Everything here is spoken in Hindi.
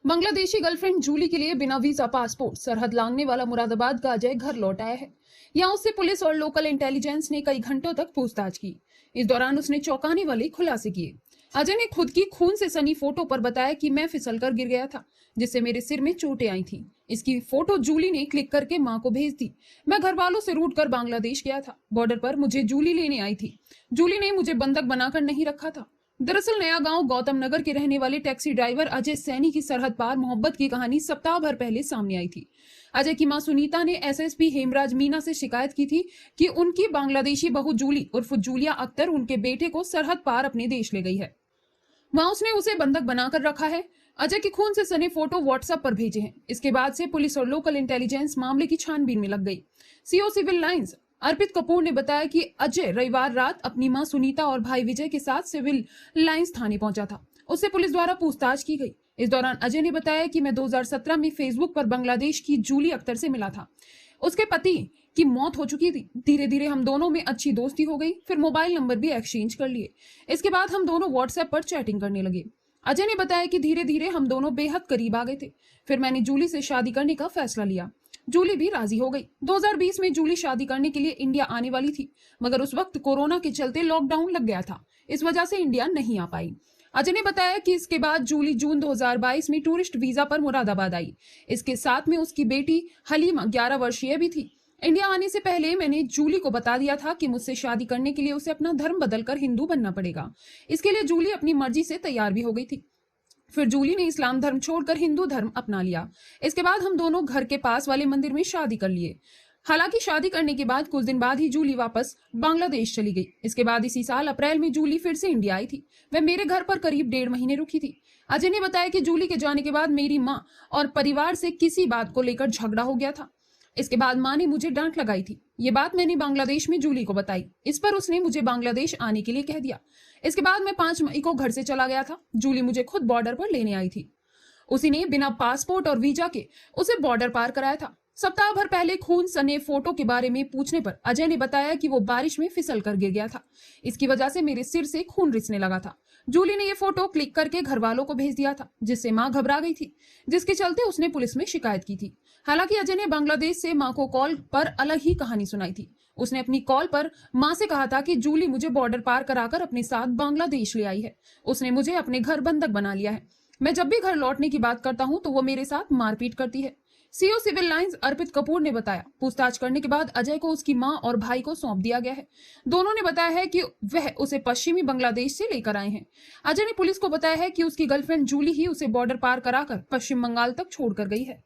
बांग्लादेशी गर्लफ्रेंड जूली के लिए बिना वीजा पासपोर्ट सरहद लांघने वाला मुरादाबाद का अजय घर लौट आया है। यहां उससे पुलिस और लोकल इंटेलिजेंस ने कई घंटों तक पूछताछ की। इस दौरान उसने चौंकाने वाले खुलासे किए। अजय ने खुद की खून से सनी फोटो पर बताया कि मैं फिसलकर गिर गया था, जिससे मेरे सिर में चोटें आई थी। इसकी फोटो जूली ने क्लिक करके मां को भेज दी। मैं घर वालों से रूठ कर बांग्लादेश गया था। बॉर्डर पर मुझे जूली लेने आई थी। जूली ने मुझे बंधक बनाकर नहीं रखा था। दरअसल नया गांव गौतम नगर के रहने वाले टैक्सी ड्राइवर अजय सैनी की सरहद पार मोहब्बत की कहानी सप्ताह भर पहले सामने आई थी। अजय की मां सुनीता ने एसएसपी हेमराज मीना से शिकायत की थी कि उनकी बांग्लादेशी बहू जूली उर्फ जूलिया अख्तर उनके बेटे को सरहद पार अपने देश ले गई है। वहां उसने उसे बंधक बनाकर रखा है। अजय के खून से सने फोटो व्हाट्सएप पर भेजे हैं। इसके बाद से पुलिस और लोकल इंटेलिजेंस मामले की छानबीन में लग गई। सीओ सिविल लाइंस अर्पित कपूर ने बताया कि अजय रविवार रात अपनी मां सुनीता और भाई विजय के साथ सिविल लाइंस थाने पहुंचा था। उससे पुलिस द्वारा पूछताछ की गई। इस दौरान अजय ने बताया कि मैं 2017 में फेसबुक पर बांग्लादेश की जूली अख्तर से मिला था। उसके पति की मौत हो चुकी थी। धीरे धीरे हम दोनों में अच्छी दोस्ती हो गई। फिर मोबाइल नंबर भी एक्सचेंज कर लिए। इसके बाद हम दोनों व्हाट्सएप पर चैटिंग करने लगे। अजय ने बताया कि धीरे धीरे हम दोनों बेहद करीब आ गए थे। फिर मैंने जूली से शादी करने का फैसला लिया। जूली भी राजी हो गई। 2020 में जूली शादी करने के लिए इंडिया आने वाली थी, मगर उस वक्त कोरोना के चलते लॉकडाउन लग गया था। इस वजह से इंडिया नहीं आ पाई। अजय ने बताया कि इसके बाद जूली जून 2022 में टूरिस्ट वीजा पर मुरादाबाद आई। इसके साथ में उसकी बेटी हलीमा 11 वर्षीय भी थी। इंडिया आने से पहले मैंने जूली को बता दिया था कि मुझसे शादी करने के लिए उसे अपना धर्म बदलकर हिंदू बनना पड़ेगा। इसके लिए जूली अपनी मर्जी से तैयार भी हो गई थी। फिर जूली ने इस्लाम धर्म छोड़कर हिंदू धर्म अपना लिया। इसके बाद हम दोनों घर के पास वाले मंदिर में शादी कर लिए। हालांकि शादी करने के बाद कुछ दिन बाद ही जूली वापस बांग्लादेश चली गई। इसके बाद इसी साल अप्रैल में जूली फिर से इंडिया आई थी। वह मेरे घर पर करीब 1.5 महीने रुकी थी। अजय ने बताया कि जूली के जाने के बाद मेरी माँ और परिवार से किसी बात को लेकर झगड़ा हो गया था। इसके बाद माँ ने मुझे डांट लगाई थी। ये बात मैंने बांग्लादेश में जूली को बताई। इस पर उसने मुझे बांग्लादेश आने के लिए कह दिया। इसके बाद मैं 5 मई को घर से चला गया था। जूली मुझे खुद बॉर्डर पर लेने आई थी। उसी ने बिना पासपोर्ट और वीजा के उसे बॉर्डर पार कराया था। सप्ताह भर पहले खून सने फोटो के बारे में पूछने पर अजय ने बताया कि वो बारिश में फिसल कर गिर गया था। इसकी वजह से मेरे सिर से खून रिसने लगा था। जूली ने ये फोटो क्लिक करके घर वालों को भेज दिया था, जिससे मां घबरा गई थी, जिसके चलते उसने पुलिस में शिकायत की थी। हालांकि अजय ने बांग्लादेश से मां को कॉल पर अलग ही कहानी सुनाई थी। उसने अपनी कॉल पर मां से कहा था कि जूली मुझे बॉर्डर पार कराकर अपने साथ बांग्लादेश ले आई है। उसने मुझे अपने घर बंधक बना लिया है। मैं जब भी घर लौटने की बात करता हूं तो वो मेरे साथ मारपीट करती है। सीओ सिविल लाइंस अर्पित कपूर ने बताया, पूछताछ करने के बाद अजय को उसकी मां और भाई को सौंप दिया गया है। दोनों ने बताया है कि वह उसे पश्चिमी बांग्लादेश से लेकर आए हैं। अजय ने पुलिस को बताया है कि उसकी गर्लफ्रेंड जूली ही उसे बॉर्डर पार कराकर पश्चिम बंगाल तक छोड़कर गई है।